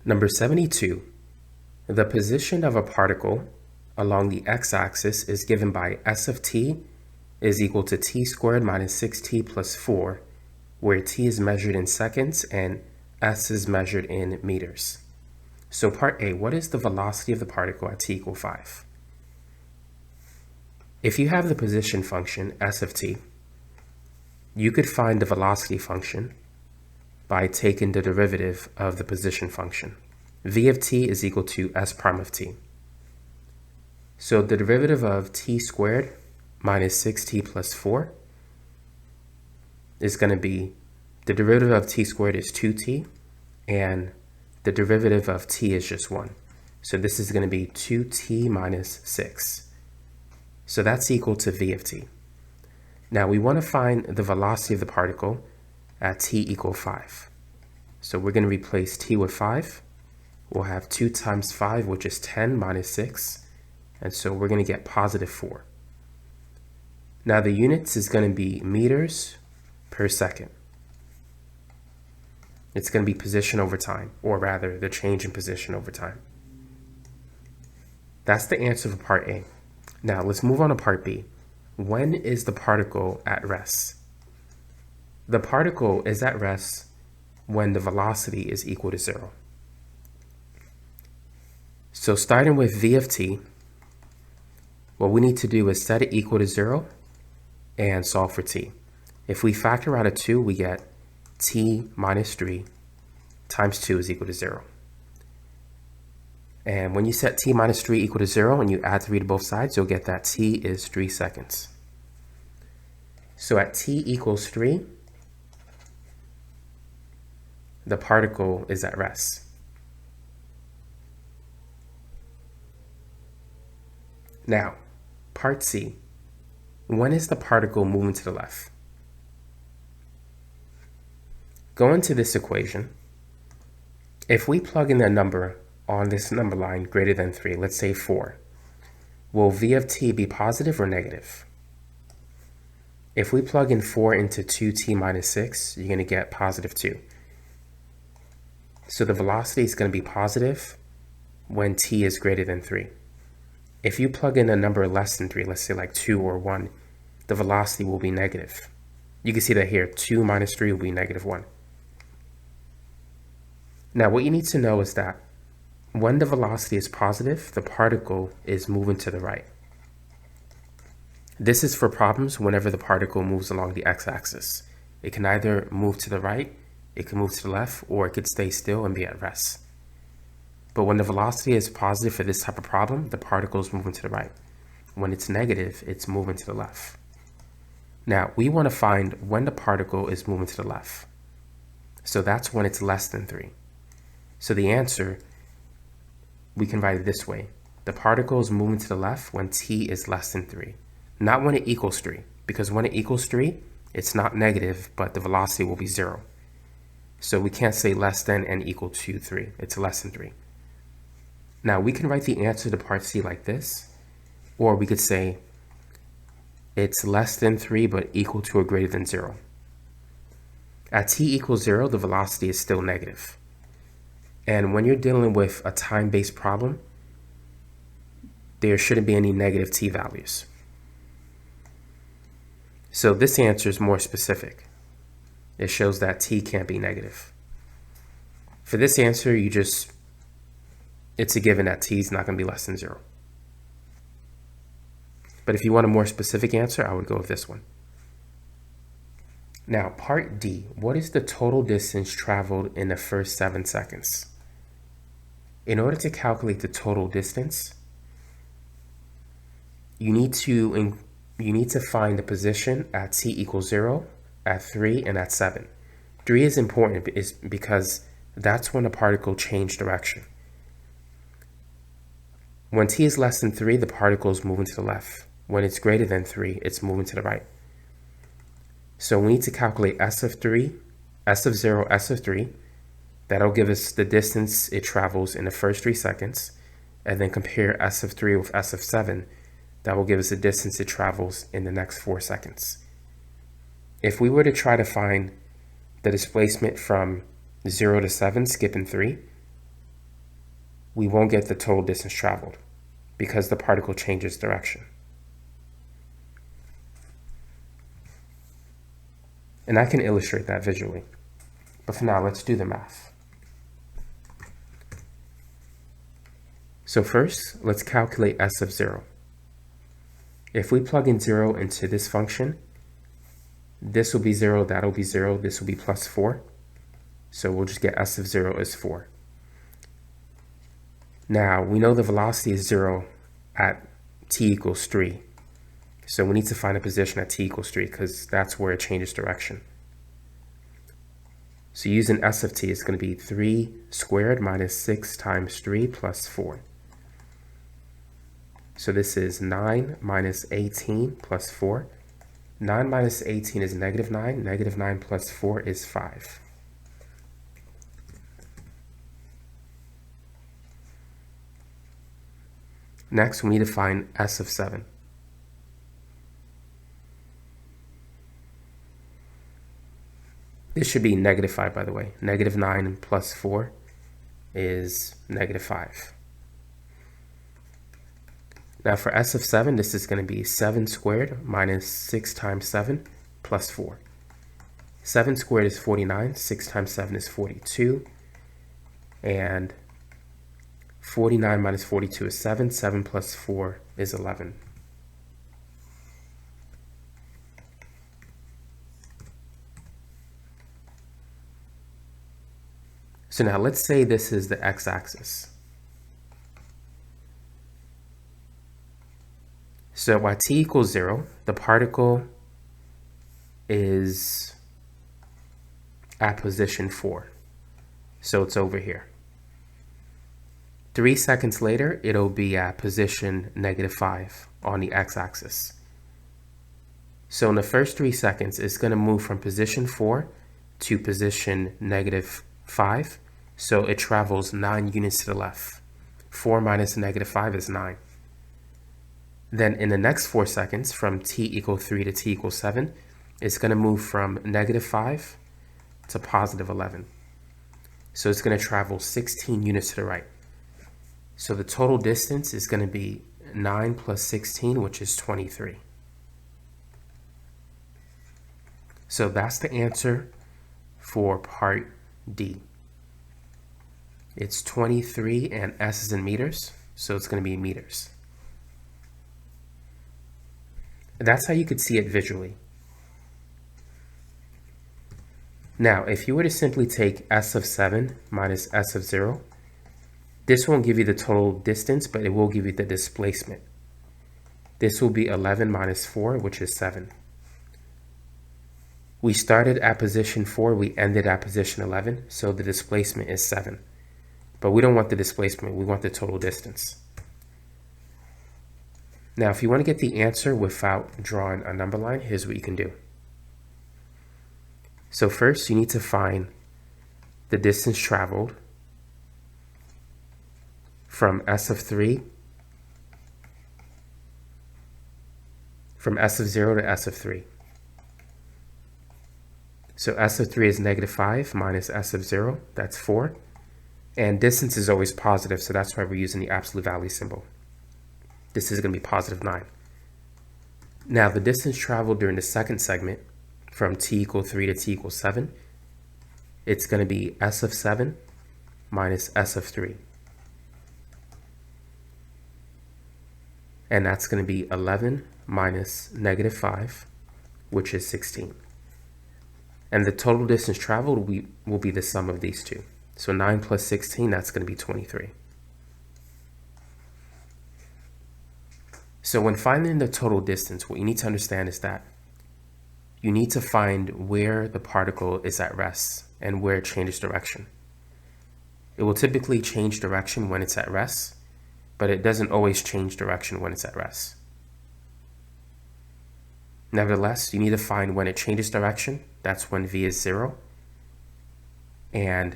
Number 72. The position of a particle along the x-axis is given by s of t is equal to t squared minus 6t plus 4, where t is measured in seconds and s is measured in meters. So part A, what is the velocity of the particle at t equal 5? If you have the position function s of t, you could find the velocity function by taking the derivative of the position function. V of t is equal to s prime of t. So the derivative of t squared minus 6t plus 4 is going to be, the derivative of t squared is 2t, and the derivative of t is just 1. So this is going to be 2t minus 6. So that's equal to v of t. Now we want to find the velocity of the particle at t equal 5. So we're going to replace t with 5. We'll have 2 times 5, which is 10 minus 6. And so we're going to get positive 4. Now the units is going to be meters per second. It's going to be position over time, or rather the change in position over time. That's the answer for part A. Now let's move on to part B. When is the particle at rest? The particle is at rest when the velocity is equal to 0. So starting with v of t, what we need to do is set it equal to 0 and solve for t. If we factor out a 2, we get t minus 3 times 2 is equal to 0. And when you set t minus 3 equal to 0 and you add 3 to both sides, you'll get that t is 3 seconds. So at t equals 3, the particle is at rest. Now, part C, when is the particle moving to the left? Go into this equation. If we plug in a number on this number line greater than 3, let's say 4, will v of t be positive or negative? If we plug in 4 into 2t minus 6, you're going to get positive 2. So the velocity is going to be positive when t is greater than 3. If you plug in a number less than 3, let's say like 2 or 1, the velocity will be negative. You can see that here, 2 minus 3 will be negative 1. Now what you need to know is that when the velocity is positive, the particle is moving to the right. This is for problems whenever the particle moves along the x-axis. It can either move to the right, it can move to the left, or it could stay still and be at rest. But when the velocity is positive for this type of problem, the particle is moving to the right. When it's negative, it's moving to the left. Now, we want to find when the particle is moving to the left. So that's when it's less than 3. So the answer, we can write it this way. The particle is moving to the left when t is less than 3. Not when it equals 3, because when it equals 3, it's not negative, but the velocity will be 0. So we can't say less than and equal to 3. It's less than 3. Now we can write the answer to part C like this, or we could say it's less than 3 but equal to or greater than 0. At t equals 0, the velocity is still negative. And when you're dealing with a time-based problem, there shouldn't be any negative t values. So this answer is more specific. It shows that t can't be negative. For this answer, it's a given that t is not going to be less than 0. But if you want a more specific answer, I would go with this one. Now, part D, what is the total distance traveled in the first 7 seconds? In order to calculate the total distance, you need to find the position at t equals 0, at 3, and at 7. 3 is important because that's when the particle changed direction. When t is less than 3, the particle is moving to the left. When it's greater than 3, it's moving to the right. So we need to calculate s of 3, s of 0, s of 3. That'll give us the distance it travels in the first 3 seconds, and then compare s of 3 with s of 7. That will give us the distance it travels in the next 4 seconds. If we were to try to find the displacement from 0 to 7, skipping 3, we won't get the total distance traveled because the particle changes direction. And I can illustrate that visually. But for now, let's do the math. So first, let's calculate s of 0. If we plug in 0 into this function, this will be 0, that'll be 0, this will be plus 4. So we'll just get s of 0 as 4. Now, we know the velocity is 0 at t equals 3. So we need to find a position at t equals 3 because that's where it changes direction. So using s of t is going to be 3 squared minus 6 times 3 plus 4. So this is 9 minus 18 plus 4. 9 minus 18 is negative 9. Negative 9 plus 4 is 5. Next, we need to find s of 7. This should be negative 5, by the way. Negative 9 plus 4 is negative 5. Now for s of 7, this is going to be 7 squared minus 6 times 7 plus 4. 7 squared is 49. 6 times 7 is 42. And 49 minus 42 is 7. 7 plus 4 is 11. So now let's say this is the x-axis. So at t equals 0, the particle is at position 4. So it's over here. 3 seconds later, it'll be at position negative 5 on the x-axis. So in the first 3 seconds, it's going to move from position 4 to position negative 5. So it travels 9 units to the left. 4 minus negative 5 is 9. Then in the next 4 seconds, from t equals 3 to t equals 7, it's going to move from negative 5 to positive 11. So it's going to travel 16 units to the right. So the total distance is going to be 9 plus 16, which is 23. So that's the answer for part D. It's 23 and s is in meters, so it's going to be meters. That's how you could see it visually. Now, if you were to simply take s of 7 minus s of 0, this won't give you the total distance, but it will give you the displacement. This will be 11 minus 4, which is 7. We started at position 4, we ended at position 11, so the displacement is 7. But we don't want the displacement, we want the total distance. Now, if you want to get the answer without drawing a number line, here's what you can do. So first, you need to find the distance traveled from s of 3, from s of 0 to s of 3. So s of 3 is negative 5 minus s of 0, that's 4. And distance is always positive, so that's why we're using the absolute value symbol. This is going to be positive 9. Now, the distance traveled during the second segment, from t equals 3 to t equals 7, it's going to be s of 7 minus s of 3. And that's going to be 11 minus negative 5, which is 16. And the total distance traveled will be the sum of these two. So 9 plus 16, that's going to be 23. So when finding the total distance, what you need to understand is that you need to find where the particle is at rest and where it changes direction. It will typically change direction when it's at rest, but it doesn't always change direction when it's at rest. Nevertheless, you need to find when it changes direction. That's when v is 0. And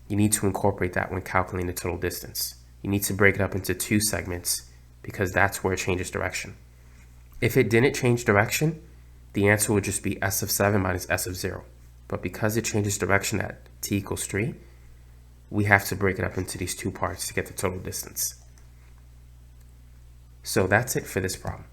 you need to incorporate that when calculating the total distance. You need to break it up into 2 segments because that's where it changes direction. If it didn't change direction, the answer would just be s of 7 minus s of 0. But because it changes direction at t equals 3, we have to break it up into these two parts to get the total distance. So that's it for this problem.